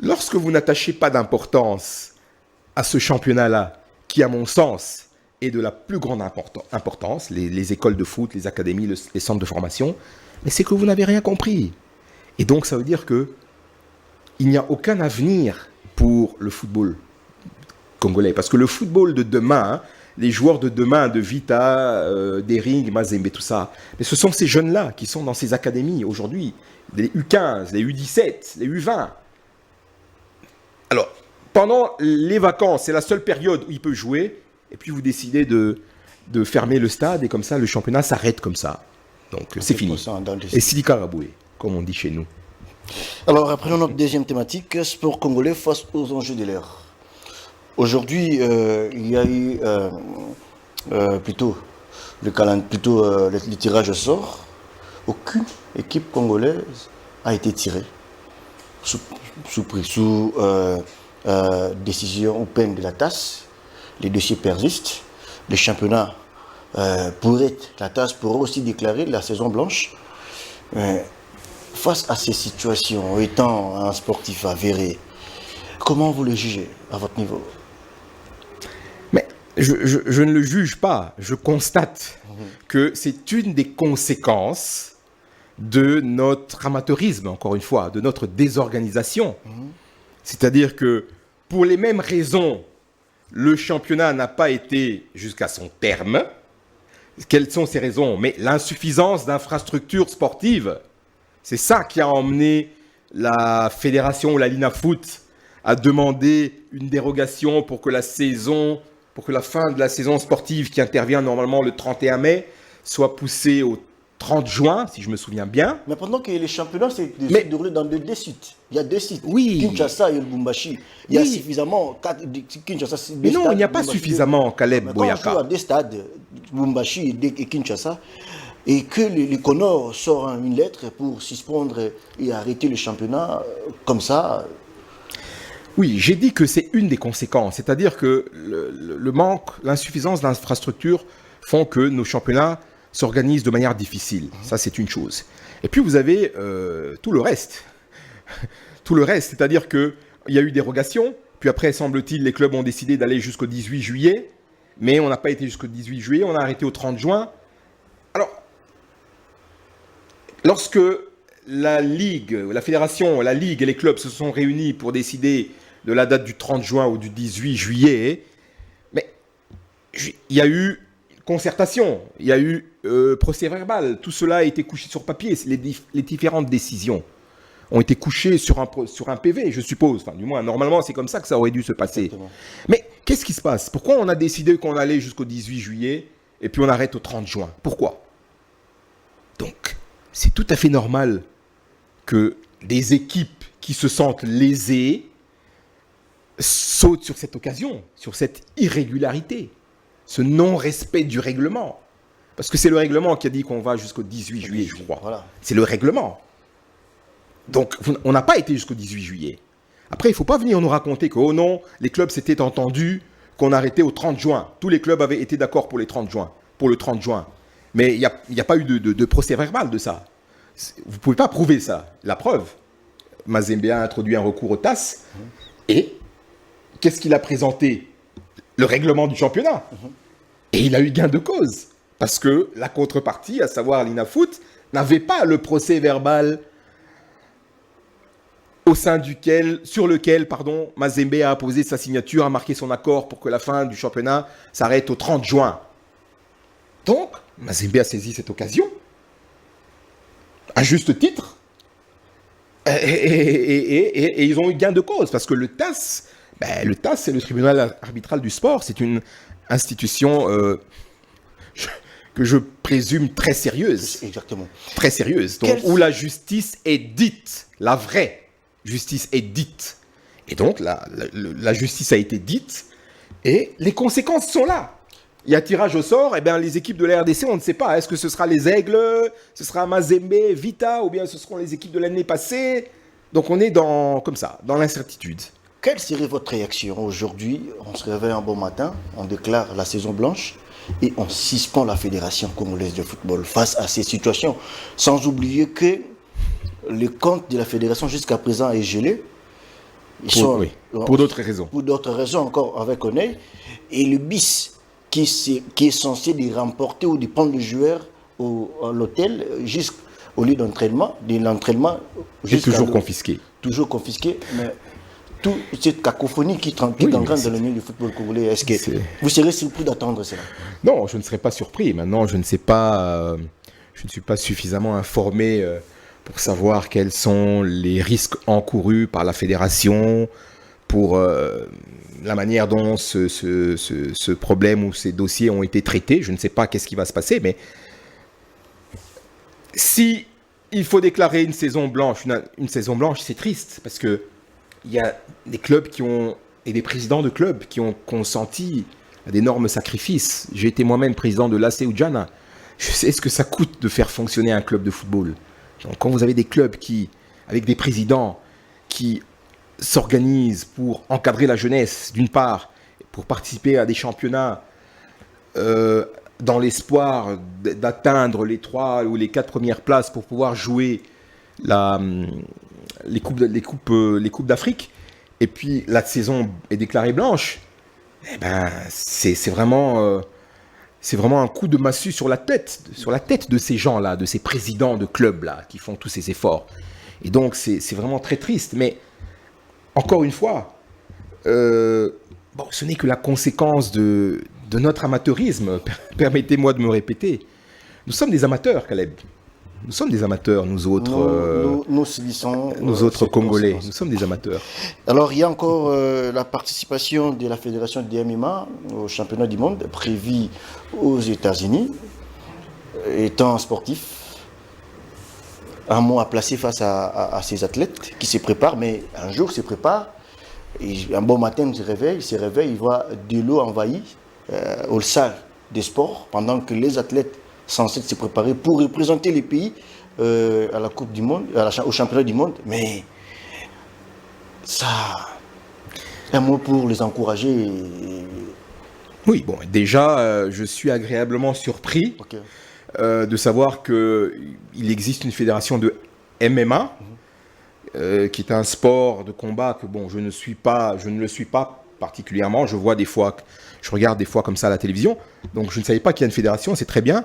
lorsque vous n'attachez pas d'importance à ce championnat-là, qui à mon sens est de la plus grande importance, les écoles de foot, les académies, les centres de formation, mais c'est que vous n'avez rien compris. Et donc, ça veut dire qu'il n'y a aucun avenir pour le football congolais. Parce que le football de demain... les joueurs de demain, de Vita, Dering, Mazembe, tout ça. Mais ce sont ces jeunes-là qui sont dans ces académies aujourd'hui, les U15, les U17, les U20. Alors, pendant les vacances, c'est la seule période où il peut jouer, et puis vous décidez de fermer le stade, et comme ça, le championnat s'arrête comme ça. Donc, c'est fini. Et Silika Raboué, comme on dit chez nous. Alors, prenons notre deuxième thématique, sport congolais face aux enjeux de l'ère. Aujourd'hui, il y a eu le tirage au sort. Aucune équipe congolaise a été tirée sous décision ou peine de la TAS. Les dossiers persistent. Le championnat la TAS pourrait aussi déclarer la saison blanche. Face à ces situations, étant un sportif avéré, comment vous le jugez à votre niveau ? Mais je ne le juge pas, je constate que c'est une des conséquences de notre amateurisme, encore une fois, de notre désorganisation. C'est-à-dire que pour les mêmes raisons, le championnat n'a pas été jusqu'à son terme. Quelles sont ces raisons ? Mais l'insuffisance d'infrastructures sportives, c'est ça qui a emmené la fédération, la Linafoot, à demander une dérogation pour que la fin de la saison sportive qui intervient normalement le 31 mai soit poussée au 30 juin, si je me souviens bien. Mais pendant que les championnats s'est déroulé dans deux sites. Il y a deux sites, oui. Kinshasa et Lubumbashi. Il y a suffisamment... Kinshasa, mais non, il n'y a pas suffisamment, Caleb Boyaka. Quand on joue à deux stades, Lubumbashi et Kinshasa, et que les Conors sortent une lettre pour suspendre et arrêter le championnat, comme ça... Oui, j'ai dit que c'est une des conséquences. C'est-à-dire que le manque, l'insuffisance d'infrastructures font que nos championnats s'organisent de manière difficile. Ça, c'est une chose. Et puis, vous avez tout le reste. Tout le reste, c'est-à-dire qu'il y a eu dérogation. Puis après, semble-t-il, les clubs ont décidé d'aller jusqu'au 18 juillet. Mais on n'a pas été jusqu'au 18 juillet, on a arrêté au 30 juin. Alors, lorsque la Ligue, la Fédération, la Ligue et les clubs se sont réunis pour décider de la date du 30 juin ou du 18 juillet, mais il y a eu concertation, il y a eu procès-verbal, tout cela a été couché sur papier, les différentes décisions ont été couchées sur un PV, je suppose, enfin du moins normalement c'est comme ça que ça aurait dû se passer. Exactement. Mais qu'est-ce qui se passe? Pourquoi on a décidé qu'on allait jusqu'au 18 juillet et puis on arrête au 30 juin? Pourquoi? Donc, c'est tout à fait normal que des équipes qui se sentent lésées sautent sur cette occasion, sur cette irrégularité, ce non-respect du règlement. Parce que c'est le règlement qui a dit qu'on va jusqu'au 18 juillet, je crois. Voilà. C'est le règlement. Donc, on n'a pas été jusqu'au 18 juillet. Après, il ne faut pas venir nous raconter que, oh non, les clubs s'étaient entendus qu'on arrêtait au 30 juin. Tous les clubs avaient été d'accord pour le 30 juin. Mais il n'y a pas eu de procès verbal de ça. Vous ne pouvez pas prouver ça. La preuve, Mazembe a introduit un recours au TAS et qu'est-ce qu'il a présenté? Le règlement du championnat. Et il a eu gain de cause. Parce que la contrepartie, à savoir l'INAFOOT, n'avait pas le procès verbal sur lequel Mazembe a apposé sa signature, a marqué son accord pour que la fin du championnat s'arrête au 30 juin. Donc, Mazembe a saisi cette occasion, à juste titre, et ils ont eu gain de cause, parce que le TAS, c'est le tribunal arbitral du sport, c'est une institution que je présume très sérieuse. Exactement. Très sérieuse, donc, où la justice est dite, la vraie justice est dite. Et donc, la justice a été dite, et les conséquences sont là. Il y a tirage au sort, et bien les équipes de la RDC, on ne sait pas. Est-ce que ce sera les Aigles, ce sera Mazembe, Vita, ou bien ce seront les équipes de l'année passée? Donc on est dans l'incertitude. Quelle serait votre réaction aujourd'hui? On se réveille un bon matin, on déclare la saison blanche et on suspend la Fédération congolaise de football face à ces situations. Sans oublier que le compte de la Fédération jusqu'à présent est gelé. Pour d'autres raisons. Pour d'autres raisons encore avec Oneil. Et le BIS qui est censé de remporter ou de prendre le joueur à l'hôtel jusqu'au lieu d'entraînement, est toujours confisqué. Toujours confisqué, mais toute cette cacophonie qui engrange dans le milieu du football congolais, est-ce que vous serez surpris d'attendre cela? Non, je ne serai pas surpris. Maintenant, je ne sais pas, je ne suis pas suffisamment informé pour savoir quels sont les risques encourus par la fédération pour la manière dont ce problème ou ces dossiers ont été traités. Je ne sais pas qu'est-ce qui va se passer, mais si il faut déclarer une saison blanche, c'est triste, parce que il y a des clubs et des présidents de clubs qui ont consenti à d'énormes sacrifices. J'ai été moi-même président de l'AC Ujana. Je sais ce que ça coûte de faire fonctionner un club de football. Donc, quand vous avez des clubs avec des présidents qui s'organisent pour encadrer la jeunesse, d'une part, pour participer à des championnats dans l'espoir d'atteindre les 3 ou les 4 premières places pour pouvoir jouer les coupes d'Afrique, et puis la saison est déclarée blanche, c'est vraiment un coup de massue sur la tête de ces gens-là, de ces présidents de clubs-là, qui font tous ces efforts. Et donc, c'est vraiment très triste. Mais, encore une fois, ce n'est que la conséquence de notre amateurisme. Permettez-moi de me répéter. Nous sommes des amateurs, Caleb. Nous sommes des amateurs, nous autres Congolais. Nous sommes des amateurs. Alors, il y a encore la participation de la Fédération de MMA au championnat du monde, prévu aux États-Unis. Étant sportif, un mot à placer face à ces athlètes qui se préparent, mais un jour se préparent. Et un bon matin, il se réveille, il voit de l'eau envahie aux salles des sports, pendant que les athlètes censés se préparer pour représenter les pays à la Coupe du Monde, au championnat du monde. Mais ça, un mot pour les encourager. Oui, bon, déjà, je suis agréablement surpris de savoir qu'il existe une fédération de MMA, qui est un sport de combat que je ne le suis pas particulièrement. Je regarde des fois comme ça à la télévision, donc je ne savais pas qu'il y a une fédération, c'est très bien.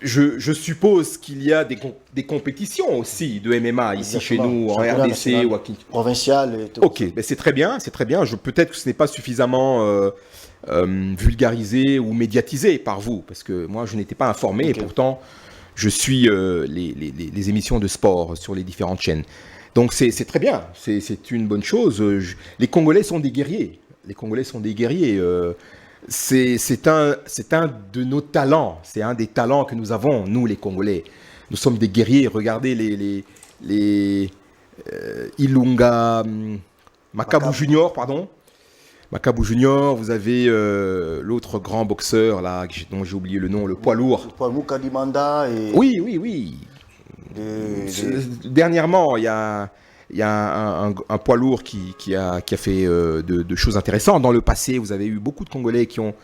Je suppose qu'il y a des compétitions aussi de MMA ici chez nous, en RDC ou à Kinshasa. Provincial et tout. Ok, ben c'est très bien, c'est très bien. Peut-être que ce n'est pas suffisamment vulgarisé ou médiatisé par vous, parce que moi je n'étais pas informé et pourtant je suis les émissions de sport sur les différentes chaînes. Donc c'est très bien, c'est une bonne chose. Les Congolais sont des guerriers. Les Congolais sont des guerriers. C'est un de nos talents. C'est un des talents que nous avons, nous les Congolais. Nous sommes des guerriers. Regardez les Ilunga Makabu Junior, pardon. Makabu Junior, vous avez l'autre grand boxeur là, dont j'ai oublié le nom, le poids lourd. Le poids lourd Kadimanda et... Oui. Dernièrement, il y a un poids lourd qui a fait de choses intéressantes. Dans le passé, vous avez eu beaucoup de Congolais qui ont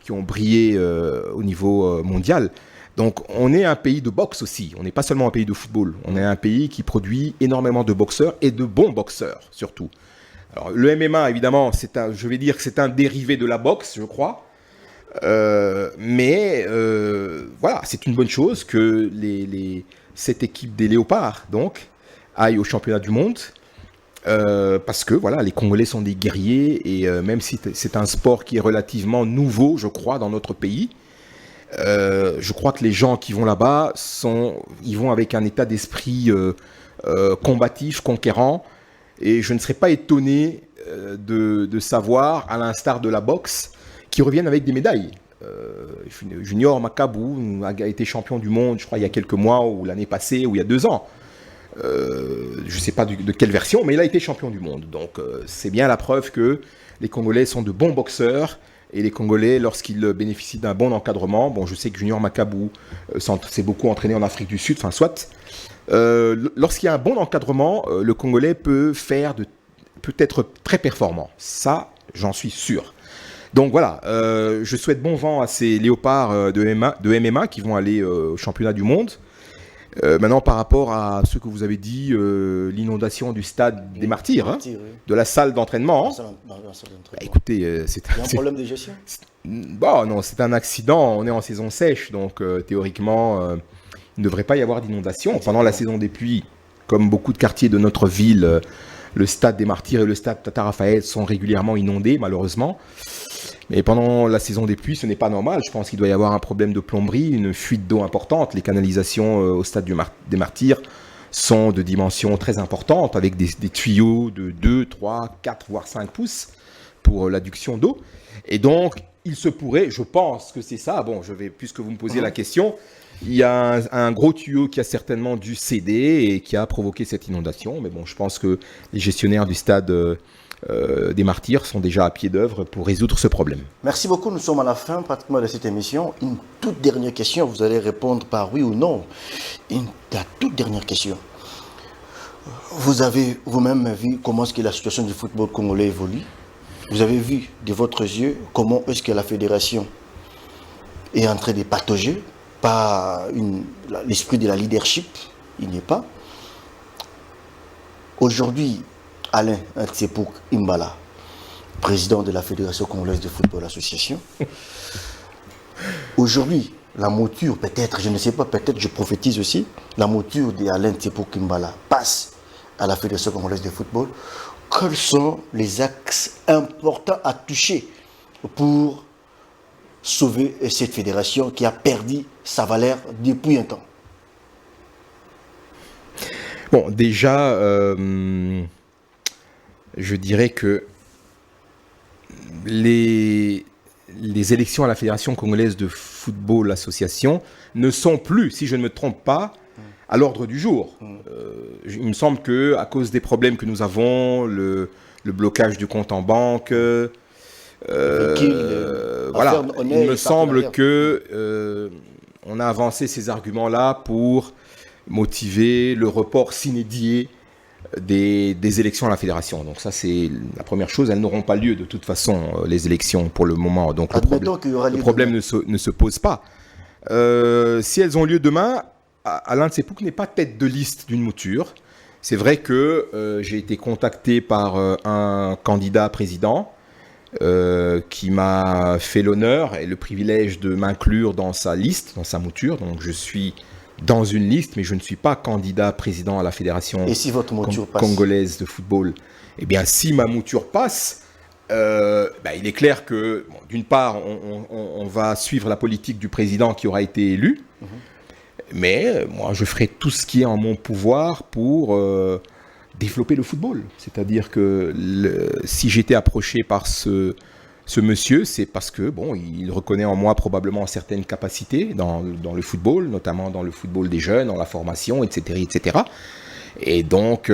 brillé au niveau mondial. Donc, on est un pays de boxe aussi. On n'est pas seulement un pays de football. On est un pays qui produit énormément de boxeurs et de bons boxeurs, surtout. Alors, le MMA, évidemment, je vais dire que c'est un dérivé de la boxe, je crois. Mais voilà, c'est une bonne chose que cette équipe des Léopards, donc, aille au championnat du monde. Parce que voilà, les Congolais sont des guerriers et même si c'est un sport qui est relativement nouveau, je crois, dans notre pays, je crois que les gens qui vont là-bas, ils vont avec un état d'esprit combatif, conquérant. Et je ne serais pas étonné de savoir, à l'instar de la boxe, qu'ils reviennent avec des médailles. Junior Makabu a été champion du monde, je crois, il y a quelques mois, ou l'année passée, ou il y a 2 ans. Je ne sais pas de quelle version, mais il a été champion du monde. Donc c'est bien la preuve que les Congolais sont de bons boxeurs. Et les Congolais, lorsqu'ils bénéficient d'un bon encadrement, bon, je sais que Junior Makabu s'est beaucoup entraîné en Afrique du Sud, enfin soit... lorsqu'il y a un bon encadrement, le Congolais peut être très performant. Ça, j'en suis sûr. Donc voilà, je souhaite bon vent à ces léopards de MMA qui vont aller au championnat du monde. Maintenant, par rapport à ce que vous avez dit, l'inondation du stade des Martyrs, de la salle d'entraînement. Écoutez, c'est un problème de gestion. Bon, non, c'est un accident. On est en saison sèche, donc théoriquement... il ne devrait pas y avoir d'inondation. Pendant la saison des pluies, comme beaucoup de quartiers de notre ville, le stade des Martyrs et le stade Tata Raphaël sont régulièrement inondés, malheureusement. Mais pendant la saison des pluies, ce n'est pas normal. Je pense qu'il doit y avoir un problème de plomberie, une fuite d'eau importante. Les canalisations au stade des Martyrs sont de dimensions très importantes, avec des tuyaux de 2, 3, 4, voire 5 pouces pour l'adduction d'eau. Et donc, il se pourrait, je pense que c'est ça. Bon, puisque vous me posez la question... Il y a un gros tuyau qui a certainement dû céder et qui a provoqué cette inondation. Mais bon, je pense que les gestionnaires du stade des Martyrs sont déjà à pied d'œuvre pour résoudre ce problème. Merci beaucoup. Nous sommes à la fin pratiquement de cette émission. Une toute dernière question. Vous allez répondre par oui ou non. La toute dernière question. Vous avez vous-même vu comment est-ce que la situation du football congolais évolue. Vous avez vu de votre yeux comment est-ce que la fédération est en train de patauger. Pas l'esprit de la leadership, il n'y est pas. Aujourd'hui, Alain Tsepuk Imbala, président de la Fédération congolaise de football association. Aujourd'hui, la mouture, peut-être, je ne sais pas, peut-être je prophétise aussi, la mouture d'Alain Tsepuk Imbala passe à la Fédération congolaise de football. Quels sont les axes importants à toucher pour sauver cette fédération qui a perdu sa valeur depuis un temps? Bon, déjà, je dirais que les élections à la Fédération congolaise de football association ne sont plus, si je ne me trompe pas, à l'ordre du jour. Il me semble qu'à cause des problèmes que nous avons, le blocage du compte en banque... voilà, il me semble que on a avancé ces arguments-là pour motiver le report sine die des élections à la fédération. Donc ça, c'est la première chose. Elles n'auront pas lieu de toute façon, les élections, pour le moment. Donc le problème ne se pose pas. Si elles ont lieu demain, Alain Tsepuk n'est pas tête de liste d'une mouture. C'est vrai que j'ai été contacté par un candidat président qui m'a fait l'honneur et le privilège de m'inclure dans sa liste, dans sa mouture. Donc je suis dans une liste, mais je ne suis pas candidat président à la Fédération si votre mouture passe congolaise de football. Eh bien, si ma mouture passe, il est clair que, bon, d'une part, on va suivre la politique du président qui aura été élu, mais moi, je ferai tout ce qui est en mon pouvoir pour développer le football. C'est-à-dire que si j'étais approché par ce monsieur, c'est parce que, bon, il reconnaît en moi probablement certaines capacités dans le football, notamment dans le football des jeunes, dans la formation, etc., etc. Et donc,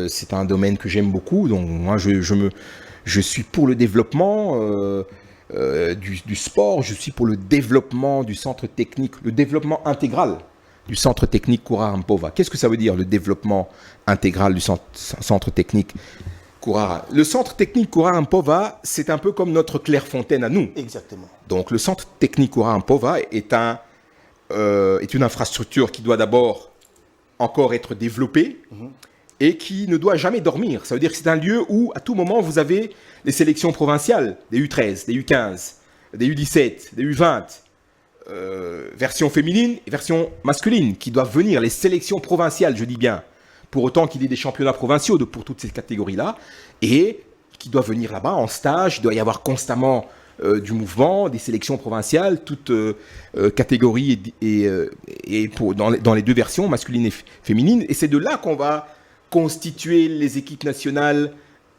c'est un domaine que j'aime beaucoup. Donc, moi, je suis pour le développement du sport, je suis pour le développement du centre technique, le développement intégral du centre technique Kourara Mpova. Qu'est-ce que ça veut dire, le développement intégral du centre technique Kourara? Le centre technique Kourara Mpova, c'est un peu comme notre Clairefontaine à nous. Exactement. Donc, le centre technique Kourara Mpova est une infrastructure qui doit d'abord encore être développée et qui ne doit jamais dormir. Ça veut dire que c'est un lieu où, à tout moment, vous avez les sélections provinciales, des U13, des U15, des U17, des U20, version féminine et version masculine, qui doivent venir, les sélections provinciales, je dis bien, pour autant qu'il y ait des championnats provinciaux pour toutes ces catégories-là, et qui doivent venir là-bas en stage. Il doit y avoir constamment du mouvement, des sélections provinciales, toutes catégories dans les deux versions, masculine et féminine. Et c'est de là qu'on va constituer les équipes nationales.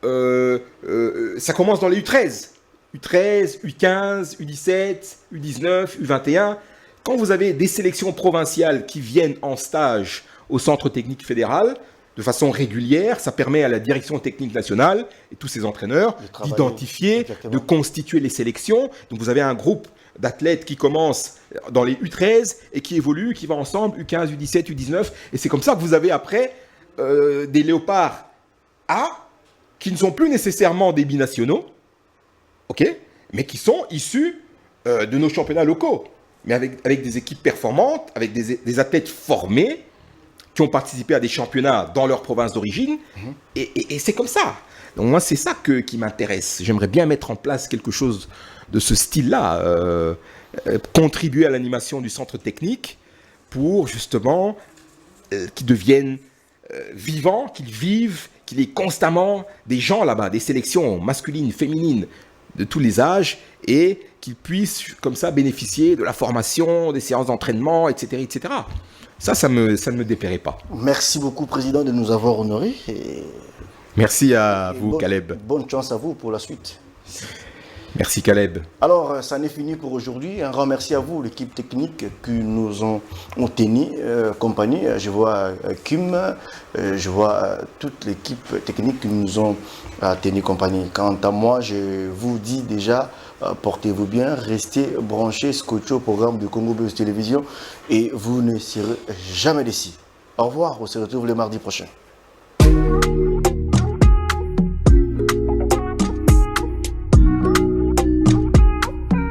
Ça commence dans les U13. U13, U15, U17, U19, U21. Quand vous avez des sélections provinciales qui viennent en stage au centre technique fédéral, de façon régulière, ça permet à la direction technique nationale et tous ses entraîneurs d'identifier, de constituer les sélections. Donc vous avez un groupe d'athlètes qui commence dans les U13 et qui évolue, qui va ensemble, U15, U17, U19. Et c'est comme ça que vous avez après des léopards A qui ne sont plus nécessairement des binationaux, mais qui sont issus de nos championnats locaux, mais avec des équipes performantes, avec des athlètes formés, qui ont participé à des championnats dans leur province d'origine, et c'est comme ça. Donc moi, c'est ça qui m'intéresse. J'aimerais bien mettre en place quelque chose de ce style-là, contribuer à l'animation du centre technique pour justement qu'ils deviennent vivants, qu'ils vivent, qu'il y ait constamment des gens là-bas, des sélections masculines, féminines, de tous les âges, et qu'ils puissent comme ça bénéficier de la formation, des séances d'entraînement, etc., etc. Ça ne me déplairait pas. Merci beaucoup, Président, de nous avoir honorés. Merci à vous, Caleb. Bonne chance à vous pour la suite. Merci, Caleb. Alors, ça n'est fini pour aujourd'hui. Un grand merci à vous, l'équipe technique qui nous ont tenu compagnie. Je vois Kim, je vois toute l'équipe technique qui nous ont tenu compagnie. Quant à moi, je vous dis déjà, portez-vous bien, restez branchés, scotchés au programme de Congo Buzz Télévision et vous ne serez jamais déçus. Au revoir, on se retrouve le mardi prochain.